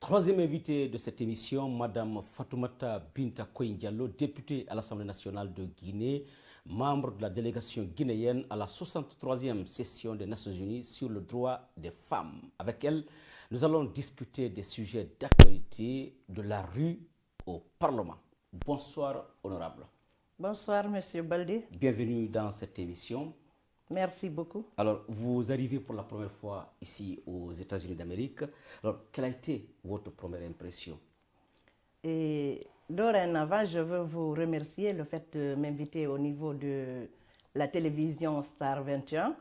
Troisième invitée de cette émission, Madame Fatoumata Binta Koye Diallo, députée à l'Assemblée nationale de Guinée, membre de la délégation guinéenne à la 63e session des Nations Unies sur le droit des femmes. Avec elle, nous allons discuter des sujets d'actualité de la rue au Parlement. Bonsoir, honorable. Bonsoir, Monsieur Baldé. Bienvenue dans cette émission. Merci beaucoup. Alors, vous arrivez pour la première fois ici aux États-Unis d'Amérique. Alors, quelle a été votre première impression? Et dorénavant, je veux vous remercier le fait de m'inviter au niveau de la télévision Star 21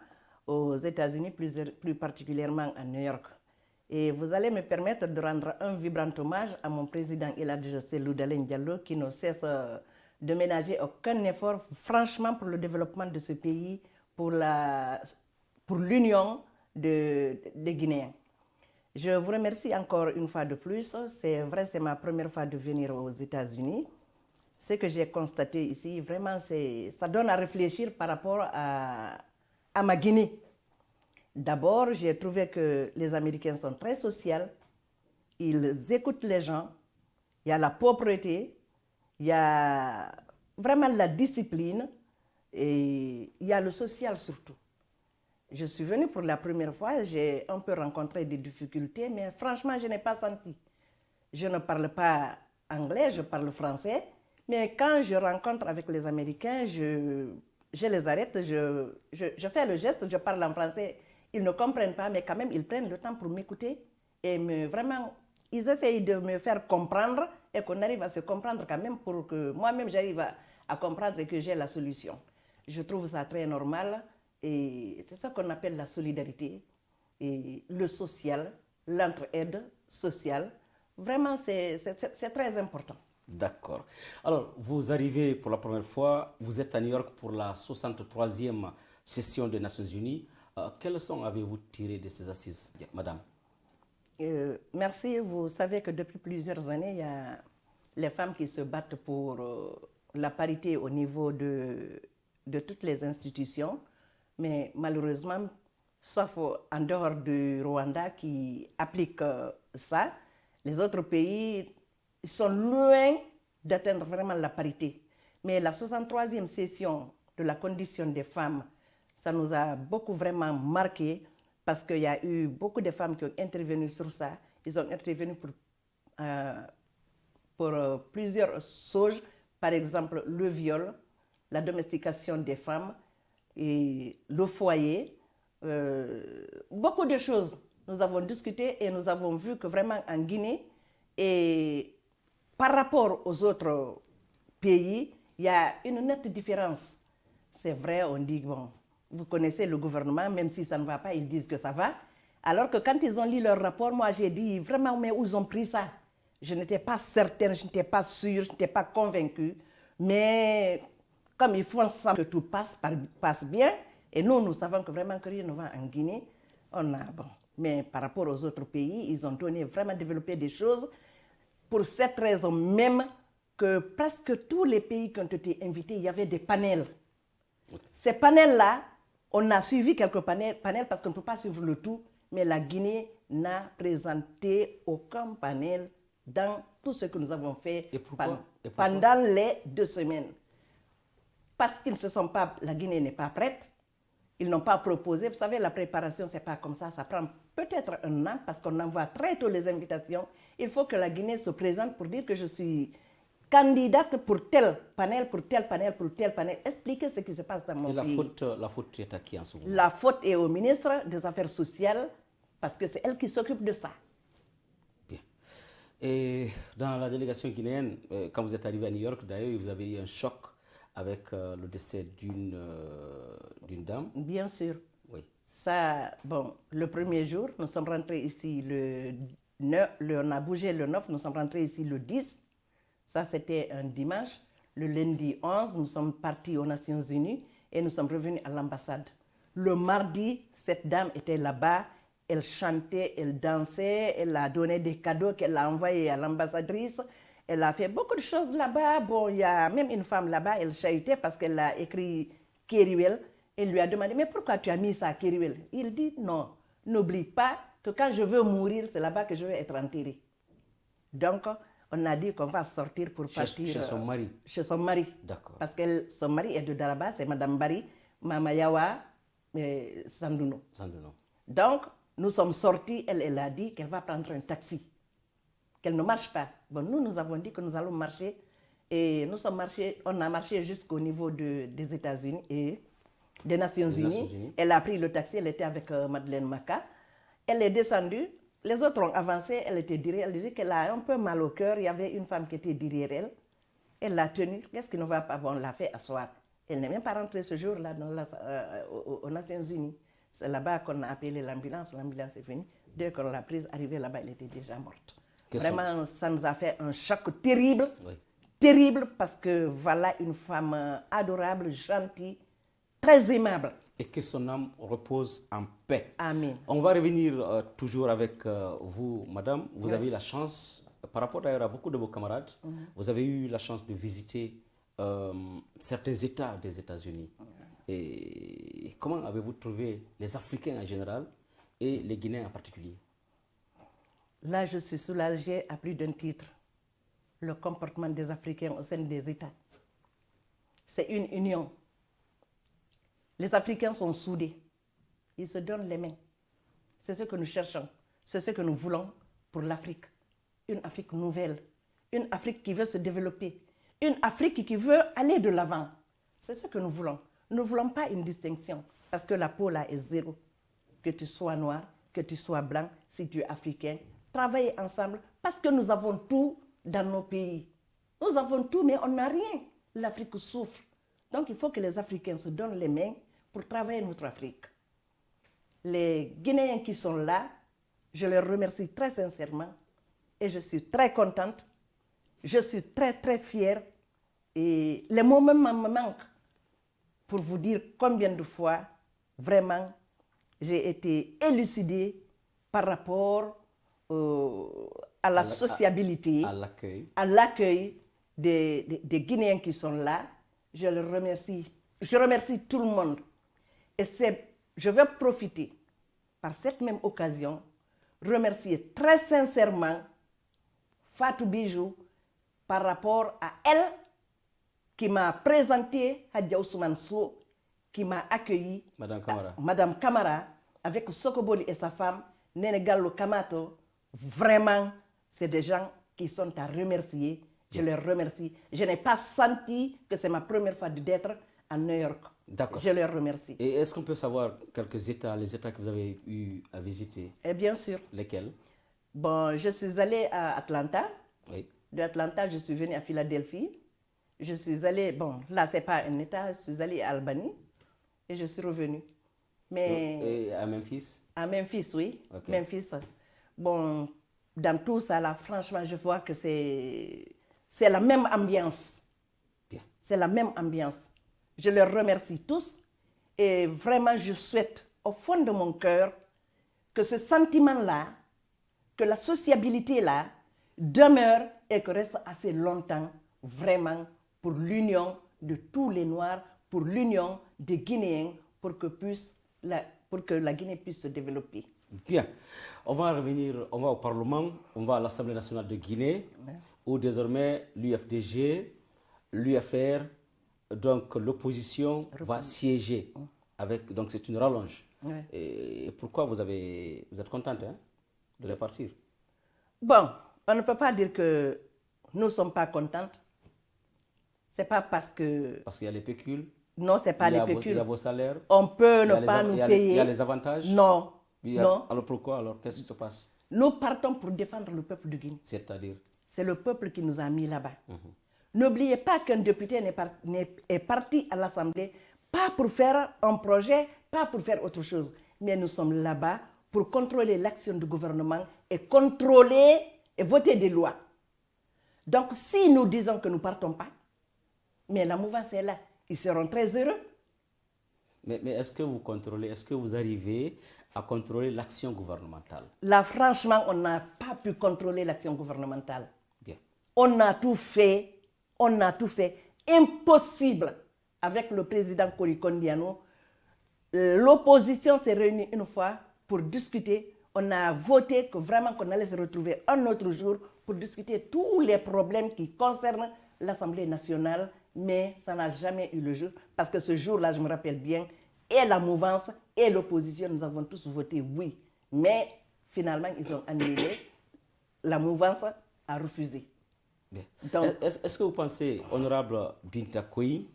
aux États-Unis, plus particulièrement à New York. Et vous allez me permettre de rendre un vibrant hommage à mon président El Hadji Cellou Dalein Diallo qui ne cesse de ménager aucun effort, franchement, pour le développement de ce pays, pour l'union des Guinéens. Je vous remercie encore une fois de plus. C'est vrai, c'est ma première fois de venir aux États-Unis. Ce que j'ai constaté ici, vraiment, ça donne à réfléchir par rapport à ma Guinée. D'abord, j'ai trouvé que les Américains sont très sociaux. Ils écoutent les gens. Il y a la propreté. Il y a vraiment la discipline. Et il y a le social surtout. Je suis venue pour la première fois, j'ai un peu rencontré des difficultés, mais franchement, je n'ai pas senti. Je ne parle pas anglais, je parle français, mais quand je rencontre avec les Américains, je les arrête, je fais le geste, je parle en français. Ils ne comprennent pas, mais quand même, ils prennent le temps pour m'écouter et vraiment, ils essayent de me faire comprendre et qu'on arrive à se comprendre quand même pour que moi-même, j'arrive à comprendre et que j'ai la solution. Je trouve ça très normal et c'est ça qu'on appelle la solidarité et le social, l'entraide sociale. Vraiment, c'est très important. D'accord. Alors, vous arrivez pour la première fois, vous êtes à New York pour la 63e session des Nations Unies. Quelles leçons avez-vous tirées de ces assises, madame? Merci. Vous savez que depuis plusieurs années, il y a les femmes qui se battent pour la parité au niveau de toutes les institutions, mais malheureusement, sauf en dehors du Rwanda qui applique ça, les autres pays sont loin d'atteindre vraiment la parité. Mais la 63e session de la condition des femmes, ça nous a beaucoup vraiment marqué parce qu'il y a eu beaucoup de femmes qui ont intervenu sur ça. Ils ont intervenu pour plusieurs choses, par exemple le viol, la domestication des femmes, et le foyer, beaucoup de choses. Nous avons discuté et nous avons vu que vraiment en Guinée, et par rapport aux autres pays, il y a une nette différence. C'est vrai, on dit, bon, vous connaissez le gouvernement, même si ça ne va pas, ils disent que ça va. Alors que quand ils ont lu leur rapport, moi j'ai dit, vraiment, mais où ils ont pris ça? Je n'étais pas certaine, je n'étais pas sûre, je n'étais pas convaincue. Mais comme ils font ça, que tout passe bien, et nous savons que vraiment que rien ne va en Guinée, mais par rapport aux autres pays, ils ont vraiment développé des choses. Pour cette raison même que presque tous les pays qui ont été invités, il y avait des panels. Ces panels-là, on a suivi quelques panels parce qu'on ne peut pas suivre le tout, mais la Guinée n'a présenté aucun panel dans tout ce que nous avons fait pendant les 2 semaines. Parce qu'ils ne se sont pas, la Guinée n'est pas prête, ils n'ont pas proposé. Vous savez, la préparation, ce n'est pas comme ça prend peut-être un an parce qu'on envoie très tôt les invitations. Il faut que la Guinée se présente pour dire que je suis candidate pour tel panel, pour tel panel, pour tel panel. Expliquer ce qui se passe dans mon pays. La faute est à qui en ce moment? La faute est au ministre des Affaires sociales parce que c'est elle qui s'occupe de ça. Bien. Et dans la délégation guinéenne, quand vous êtes arrivé à New York, d'ailleurs, vous avez eu un choc avec le décès d'une dame. Bien sûr. Oui. Ça, bon, le premier jour, nous sommes rentrés ici on a bougé le 9, nous sommes rentrés ici le 10. Ça, c'était un dimanche. Le lundi 11, nous sommes partis aux Nations Unies et nous sommes revenus à l'ambassade. Le mardi, cette dame était là-bas. Elle chantait, elle dansait, elle a donné des cadeaux qu'elle a envoyés à l'ambassadrice. Elle a fait beaucoup de choses là-bas. Bon, il y a même une femme là-bas, elle chahutait parce qu'elle a écrit Kériwel. Elle lui a demandé, mais pourquoi tu as mis ça Kériwel? Il dit, non, n'oublie pas que quand je veux mourir, c'est là-bas que je vais être enterré. Donc, on a dit qu'on va sortir pour partir... Chez son mari? Chez son mari. D'accord. Parce que son mari est de Daraba, c'est Madame Bari, Mama Yawa, Sandouno. Sandouno. Donc, nous sommes sortis, elle a dit qu'elle va prendre un taxi, qu'elle ne marche pas. Bon, nous avons dit que nous allons marcher, et on a marché jusqu'au niveau des États-Unis et des Nations Unies. Elle a pris le taxi, elle était avec Madeleine Maka. Elle est descendue, les autres ont avancé, elle était derrière, elle dit qu'elle a un peu mal au cœur, il y avait une femme qui était derrière elle. Elle l'a tenue, qu'est-ce qui ne va pas? Bon, on l'a fait asseoir. Elle n'est même pas rentrée ce jour-là aux Nations Unies. C'est là-bas qu'on a appelé l'ambulance est venue. Dès qu'on l'a prise, arrivée là-bas, elle était déjà morte. Vraiment, ça nous a fait un choc terrible, terrible, parce que voilà une femme adorable, gentille, très aimable. Et que son âme repose en paix. Amen. On va revenir toujours avec vous, madame. Vous avez eu la chance, par rapport d'ailleurs à beaucoup de vos camarades, vous avez eu la chance de visiter certains États des États-Unis. Et comment avez-vous trouvé les Africains en général et les Guinéens en particulier? Là, je suis soulagée à plus d'un titre. Le comportement des Africains au sein des États. C'est une union. Les Africains sont soudés. Ils se donnent les mains. C'est ce que nous cherchons. C'est ce que nous voulons pour l'Afrique. Une Afrique nouvelle. Une Afrique qui veut se développer. Une Afrique qui veut aller de l'avant. C'est ce que nous voulons. Nous ne voulons pas une distinction. Parce que la peau là est zéro. Que tu sois noir, que tu sois blanc, si tu es africain. Travailler ensemble parce que nous avons tout dans nos pays. Nous avons tout, mais on n'a rien. L'Afrique souffre. Donc il faut que les Africains se donnent les mains pour travailler notre Afrique. Les Guinéens qui sont là, je les remercie très sincèrement et je suis très contente. Je suis très très fière et les mots même me manquent pour vous dire combien de fois vraiment j'ai été élucidée par rapport à la sociabilité, à l'accueil des Guinéens qui sont là. Je les remercie. Je remercie tout le monde. Et je vais profiter par cette même occasion, remercier très sincèrement Fatou Bijou par rapport à elle qui m'a présenté Hadja Ousmane Sow, qui m'a accueilli, Madame Camara, avec Sokoboli et sa femme, Nene Gallo Kamato. Vraiment, c'est des gens qui sont à remercier. Je les remercie. Je n'ai pas senti que c'est ma première fois d'être à New York. D'accord. Je les remercie. Et est-ce qu'on peut savoir quelques États, les États que vous avez eu à visiter? Et bien sûr. Lesquels? Bon, je suis allée à Atlanta. Oui. De Atlanta, je suis venue à Philadelphie. Je suis allée, bon, là, ce n'est pas un État, je suis allée à Albany et je suis revenue. Mais et à Memphis? À Memphis, oui. Okay. Memphis. Bon, dans tout ça, là, franchement, je vois que c'est la même ambiance. Bien. C'est la même ambiance. Je les remercie tous et vraiment, je souhaite au fond de mon cœur que ce sentiment-là, que la sociabilité-là demeure et que reste assez longtemps, vraiment, pour l'union de tous les Noirs, pour l'union des Guinéens, pour que la Guinée puisse se développer. Bien. On va revenir, on va au Parlement, on va à l'Assemblée nationale de Guinée, où désormais l'UFDG, l'UFR, donc l'opposition va siéger. Donc c'est une rallonge. Ouais. Et pourquoi vous êtes contente de repartir? Bon, on ne peut pas dire que nous ne sommes pas contentes. Ce n'est pas parce que... Parce qu'il y a les pécules? Non, ce n'est pas les pécules. Il y a vos salaires? On peut ne pas nous payer. Il y a les avantages? Non. Non. Alors pourquoi? Alors qu'est-ce qui se passe? Nous partons pour défendre le peuple de Guinée. C'est-à-dire? C'est le peuple qui nous a mis là-bas. N'oubliez pas qu'un député est parti à l'Assemblée, pas pour faire un projet, pas pour faire autre chose. Mais nous sommes là-bas pour contrôler l'action du gouvernement et contrôler et voter des lois. Donc si nous disons que nous ne partons pas, mais la mouvance est là, ils seront très heureux. Mais est-ce que vous contrôlez, est-ce que vous arrivez à contrôler l'action gouvernementale? Là, franchement, on n'a pas pu contrôler l'action gouvernementale. Bien. On a tout fait. On a tout fait. Impossible. Avec le président Kori Kondiano, l'opposition s'est réunie une fois pour discuter. On a voté que vraiment qu'on allait se retrouver un autre jour pour discuter tous les problèmes qui concernent l'Assemblée nationale, mais ça n'a jamais eu le jour. Parce que ce jour-là, je me rappelle bien, et la mouvance et l'opposition, nous avons tous voté oui. Mais finalement, ils ont annulé. La mouvance a refusé. Donc, est-ce que vous pensez, honorable Binta Koyi,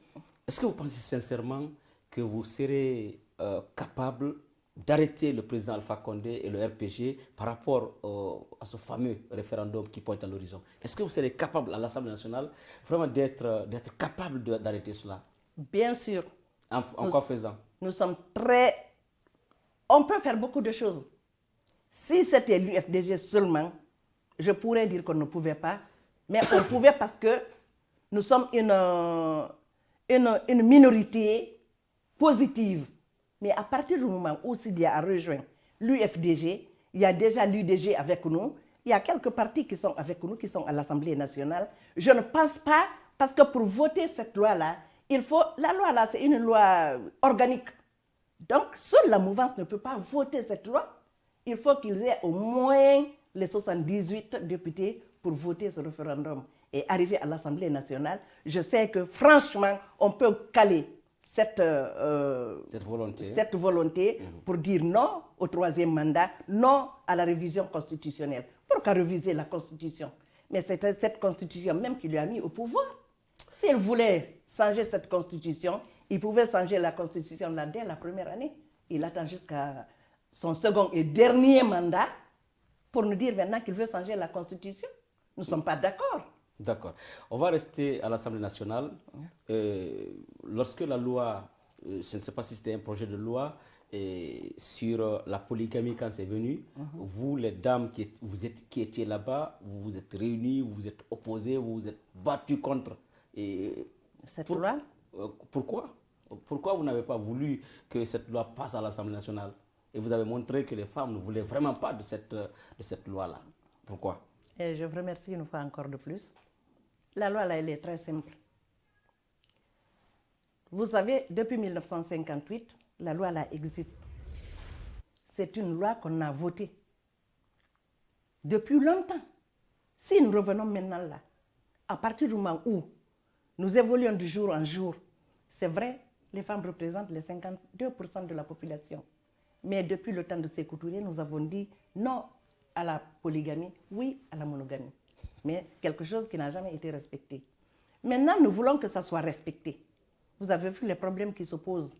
est-ce que vous pensez sincèrement que vous serez capable d'arrêter le président Alpha Condé et le RPG par rapport à ce fameux référendum qui pointe à l'horizon? Est-ce que vous serez capable à l'Assemblée nationale vraiment d'être capable d'arrêter cela? Bien sûr. En quoi faisant? Nous sommes très... On peut faire beaucoup de choses. Si c'était l'UFDG seulement, je pourrais dire qu'on ne pouvait pas, mais on pouvait parce que nous sommes une minorité positive. Mais à partir du moment où Sidia a rejoint l'UFDG, il y a déjà l'UDG avec nous, il y a quelques partis qui sont avec nous, qui sont à l'Assemblée nationale. Je ne pense pas, parce que pour voter cette loi-là, la loi là, c'est une loi organique. Donc, seule la mouvance ne peut pas voter cette loi. Il faut qu'ils aient au moins les 78 députés pour voter ce référendum. Et arriver à l'Assemblée nationale, je sais que franchement, on peut caler cette volonté pour dire non au troisième mandat, non à la révision constitutionnelle. Pourquoi réviser la Constitution? Mais c'est cette Constitution même qui lui a mis au pouvoir. S'il voulait changer cette Constitution, il pouvait changer la Constitution là dès la première année. Il attend jusqu'à son second et dernier mandat pour nous dire maintenant qu'il veut changer la Constitution. Nous ne sommes pas d'accord. D'accord. On va rester à l'Assemblée nationale. Lorsque la loi, je ne sais pas si c'était un projet de loi, sur la polygamie quand c'est venu, vous, les dames qui étiez là-bas, vous vous êtes réunies, vous vous êtes opposées, vous vous êtes battues contre. Cette loi? Pourquoi? Pourquoi vous n'avez pas voulu que cette loi passe à l'Assemblée nationale? Et vous avez montré que les femmes ne voulaient vraiment pas de cette loi-là. Pourquoi? Et je vous remercie une fois encore de plus. La loi, là, elle est très simple. Vous savez, depuis 1958, la loi, là, existe. C'est une loi qu'on a votée depuis longtemps. Si nous revenons maintenant là, à partir du moment où nous évoluons de jour en jour, c'est vrai, les femmes représentent les 52% de la population. Mais depuis le temps de Sékou Touré, nous avons dit non à la polygamie, oui à la monogamie. Mais quelque chose qui n'a jamais été respecté. Maintenant, nous voulons que ça soit respecté. Vous avez vu les problèmes qui se posent.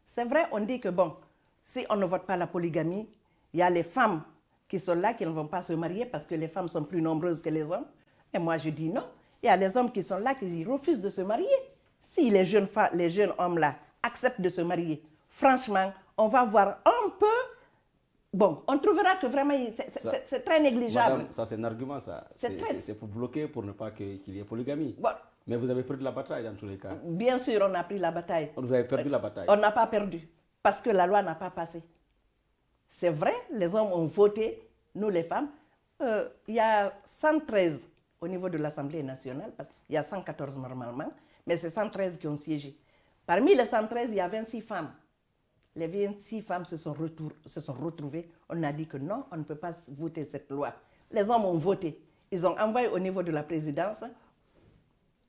C'est vrai, on dit que bon, si on ne vote pas la polygamie, il y a les femmes qui sont là, qui ne vont pas se marier parce que les femmes sont plus nombreuses que les hommes. Et moi, je dis non. Il y a les hommes qui sont là, qui refusent de se marier. Si les jeunes hommes là acceptent de se marier, franchement, on va voir un peu. Bon, on trouvera que vraiment c'est très négligeable. Madame, ça c'est un argument, ça. C'est pour bloquer, pour ne pas qu'il y ait polygamie. Bon. Mais vous avez perdu la bataille dans tous les cas. Bien sûr, on a pris la bataille. Vous avez perdu la bataille. On n'a pas perdu, parce que la loi n'a pas passé. C'est vrai, les hommes ont voté, nous les femmes. Il y a 113 au niveau de l'Assemblée nationale, il y a 114 normalement, mais c'est 113 qui ont siégé. Parmi les 113, il y a 26 femmes. Les 26 femmes se sont retrouvées. On a dit que non, on ne peut pas voter cette loi. Les hommes ont voté. Ils ont envoyé au niveau de la présidence.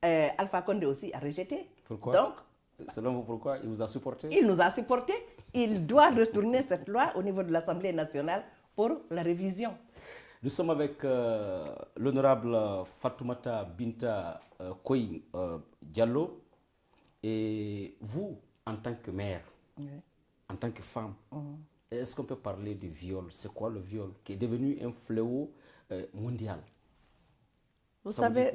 Alpha Condé aussi a rejeté. Pourquoi? Donc, selon vous, pourquoi? Il vous a supporté? Il nous a supporté. Il doit retourner cette loi au niveau de l'Assemblée nationale pour la révision. Nous sommes avec l'honorable Fatoumata Binta Koyi Diallo. Et vous, en tant que mère, en tant que femme, est-ce qu'on peut parler du viol? C'est quoi le viol qui est devenu un fléau mondial? Vous savez,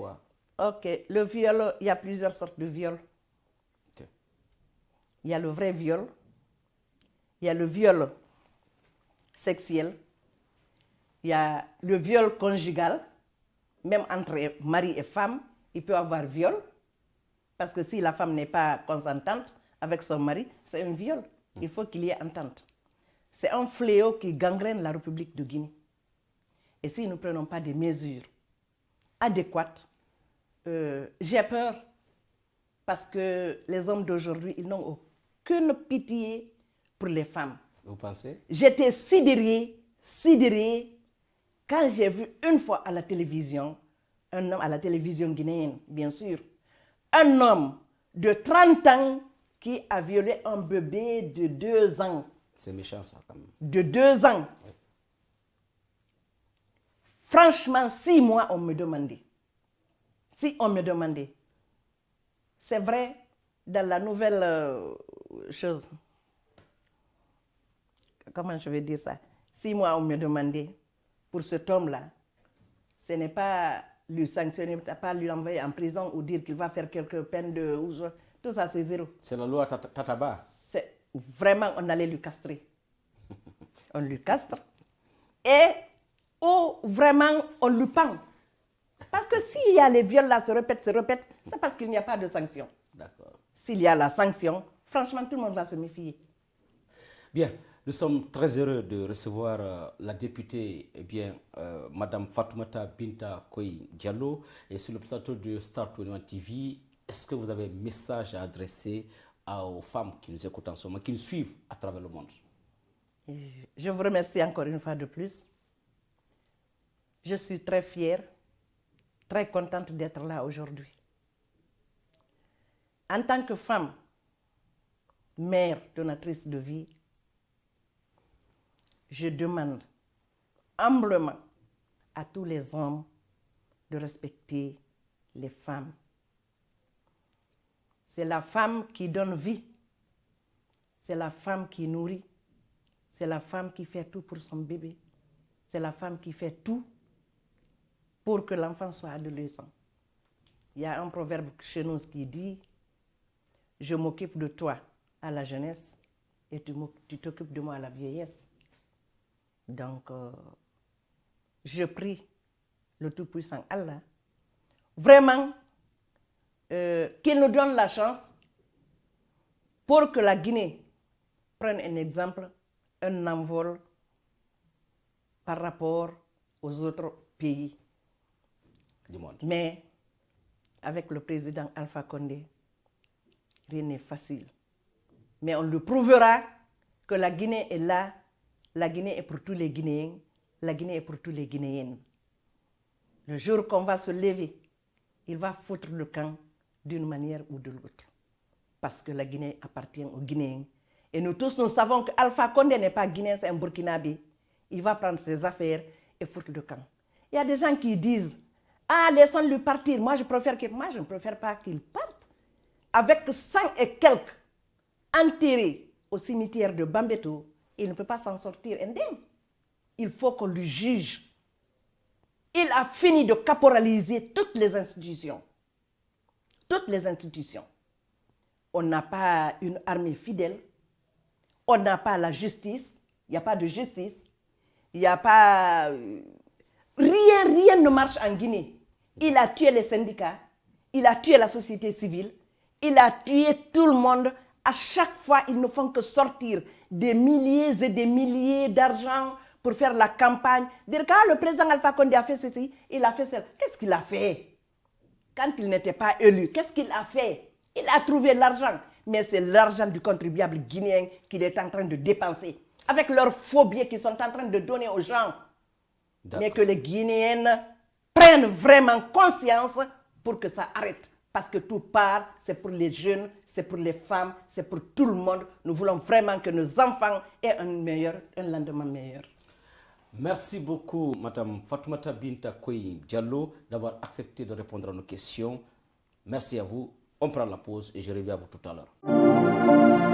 ok, le viol, il y a plusieurs sortes de viols. Okay. Il y a le vrai viol, il y a le viol sexuel, il y a le viol conjugal, même entre mari et femme, il peut y avoir viol, parce que si la femme n'est pas consentante avec son mari, c'est un viol. Il faut qu'il y ait entente. C'est un fléau qui gangrène la République de Guinée. Et si nous ne prenons pas des mesures adéquates, j'ai peur parce que les hommes d'aujourd'hui, ils n'ont aucune pitié pour les femmes. Vous pensez? J'étais sidérée Quand j'ai vu une fois à la télévision, un homme à la télévision guinéenne, bien sûr, un homme de 30 ans qui a violé un bébé de 2 ans. C'est méchant ça quand même. De 2 ans. Oui. Franchement, 6 mois, on me demandait. Si on me demandait. C'est vrai, dans la nouvelle chose, comment je vais dire ça? 6 mois, on me demandait, pour cet homme-là, ce n'est pas lui sanctionner, pas lui envoyer en prison ou dire qu'il va faire quelques peines de... Tout ça, c'est zéro. C'est la loi Tataba. C'est vraiment, on allait lui castrer. On lui castre. Et ou vraiment, on lui pend. Parce que s'il y a les viols là, se répètent, c'est parce qu'il n'y a pas de sanction. D'accord. S'il y a la sanction, franchement, tout le monde va se méfier. Bien, nous sommes très heureux de recevoir la députée, Madame Fatoumata Binta Koy Diallo, et sur le plateau de Star 21 TV. Est-ce que vous avez un message à adresser aux femmes qui nous écoutent en ce moment, qui nous suivent à travers le monde? Je vous remercie encore une fois de plus. Je suis très fière, très contente d'être là aujourd'hui. En tant que femme, mère, donatrice de vie, je demande humblement à tous les hommes de respecter les femmes. C'est la femme qui donne vie, c'est la femme qui nourrit, c'est la femme qui fait tout pour son bébé, c'est la femme qui fait tout pour que l'enfant soit adolescent. Il y a un proverbe chez nous qui dit « Je m'occupe de toi à la jeunesse et tu t'occupes de moi à la vieillesse ». Donc, je prie le Tout-Puissant Allah, vraiment, qu'il nous donne la chance pour que la Guinée prenne un exemple, un envol par rapport aux autres pays du monde. Mais avec le président Alpha Condé, rien n'est facile. Mais on le prouvera que la Guinée est là, la Guinée est pour tous les Guinéens, la Guinée est pour tous les Guinéennes. Le jour qu'on va se lever, il va foutre le camp d'une manière ou de l'autre. Parce que la Guinée appartient aux Guinéens. Et nous tous, nous savons qu'Alpha Condé n'est pas guinéen, c'est un Burkinabé. Il va prendre ses affaires et foutre le camp. Il y a des gens qui disent « Ah, laissons-le partir. Moi, je ne préfère pas qu'il parte. » Avec 100 et quelques enterrés au cimetière de Bambeto, il ne peut pas s'en sortir indemne. Il faut qu'on le juge. Il a fini de caporaliser toutes les institutions. Toutes les institutions. On n'a pas une armée fidèle. On n'a pas la justice. Il n'y a pas de justice. Il n'y a pas... Rien ne marche en Guinée. Il a tué les syndicats. Il a tué la société civile. Il a tué tout le monde. À chaque fois, ils ne font que sortir des milliers et des milliers d'argent pour faire la campagne. Dire que le président Alpha Condé a fait ceci, il a fait cela. Qu'est-ce qu'il a fait? Quand il n'était pas élu, qu'est-ce qu'il a fait? Il a trouvé l'argent. Mais c'est l'argent du contribuable guinéen qu'il est en train de dépenser. Avec leurs faux billets qu'ils sont en train de donner aux gens. Mais que les Guinéennes prennent vraiment conscience pour que ça arrête. Parce que tout part, c'est pour les jeunes, c'est pour les femmes, c'est pour tout le monde. Nous voulons vraiment que nos enfants aient un lendemain meilleur. Merci beaucoup, Madame Fatoumata Binta Koy Diallo, d'avoir accepté de répondre à nos questions. Merci à vous. On prend la pause et je reviens à vous tout à l'heure.